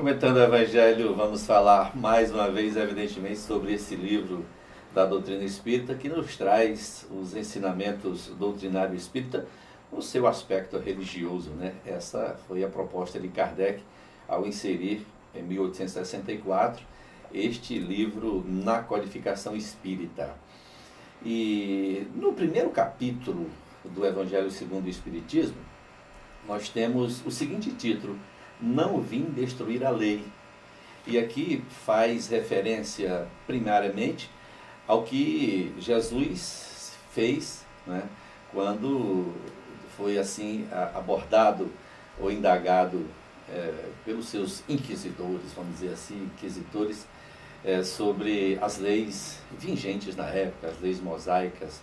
Comentando o Evangelho, vamos falar mais uma vez, evidentemente, sobre esse livro da doutrina espírita que nos traz os ensinamentos doutrinário espírita no seu aspecto religioso, né? Essa foi a proposta de Kardec ao inserir, em 1864, este livro na codificação espírita. E no primeiro capítulo do Evangelho segundo o Espiritismo, nós temos o seguinte título: Não vim destruir a lei. E aqui faz referência primariamente ao que Jesus fez, né, quando foi assim abordado ou indagado pelos seus inquisidores, vamos dizer assim, inquisitores, sobre as leis vigentes na época, as leis mosaicas,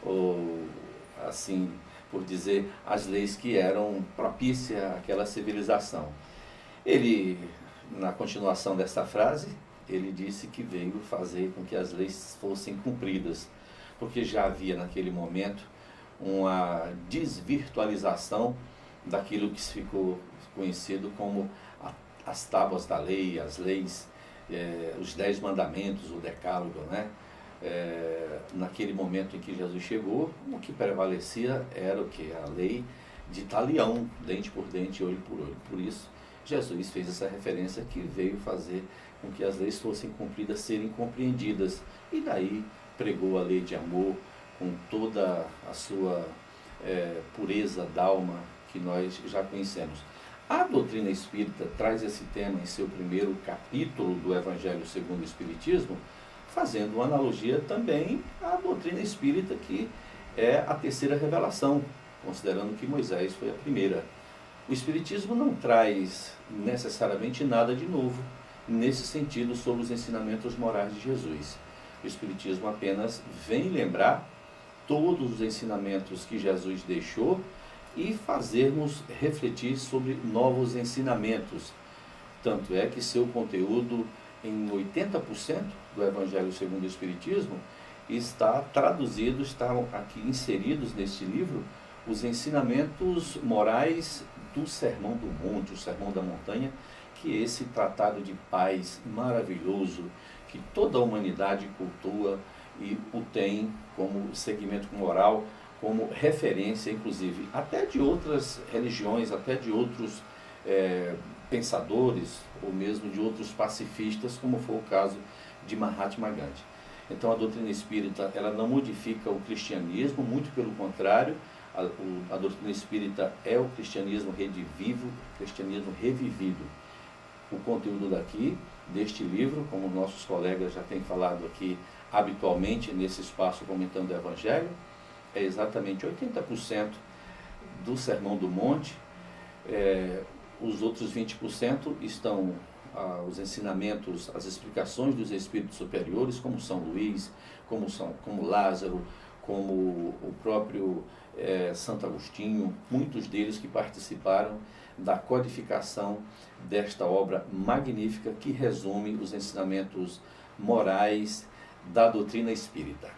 ou assim por dizer, as leis que eram propícias àquela civilização. Ele, na continuação dessa frase, ele disse que veio fazer com que as leis fossem cumpridas, porque já havia naquele momento uma desvirtualização daquilo que ficou conhecido como as tábuas da lei, as leis, os 10 mandamentos, o decálogo, né? Naquele momento em que Jesus chegou, o que prevalecia era o que? A lei de talião, dente por dente, olho por olho. Por isso, Jesus fez essa referência que veio fazer com que as leis fossem cumpridas, serem compreendidas. E daí pregou a lei de amor com toda a sua pureza d'alma que nós já conhecemos. A doutrina espírita traz esse tema em seu primeiro capítulo do Evangelho segundo o Espiritismo, fazendo uma analogia também à doutrina espírita, que é a terceira revelação, considerando que Moisés foi a primeira. O Espiritismo não traz necessariamente nada de novo nesse sentido sobre os ensinamentos morais de Jesus. O Espiritismo apenas vem lembrar todos os ensinamentos que Jesus deixou e fazermos refletir sobre novos ensinamentos. Tanto é que seu conteúdo, em 80% do Evangelho segundo o Espiritismo, está traduzido, estão aqui inseridos neste livro, os ensinamentos morais do Sermão do Monte, o Sermão da Montanha, que é esse tratado de paz maravilhoso, que toda a humanidade cultua e o tem como segmento moral, como referência, inclusive, até de outras religiões, até de outros pensadores, ou mesmo de outros pacifistas, como foi o caso de Mahatma Gandhi. Então a doutrina espírita, ela não modifica o cristianismo, muito pelo contrário, a doutrina espírita é o cristianismo redivivo, o cristianismo revivido. O conteúdo deste livro, como nossos colegas já têm falado aqui habitualmente nesse espaço comentando o Evangelho, é exatamente 80% do Sermão do Monte. Os outros 20% estão os ensinamentos, as explicações dos espíritos superiores, como São Luís, como Lázaro, como o próprio Santo Agostinho, muitos deles que participaram da codificação desta obra magnífica que resume os ensinamentos morais da doutrina espírita.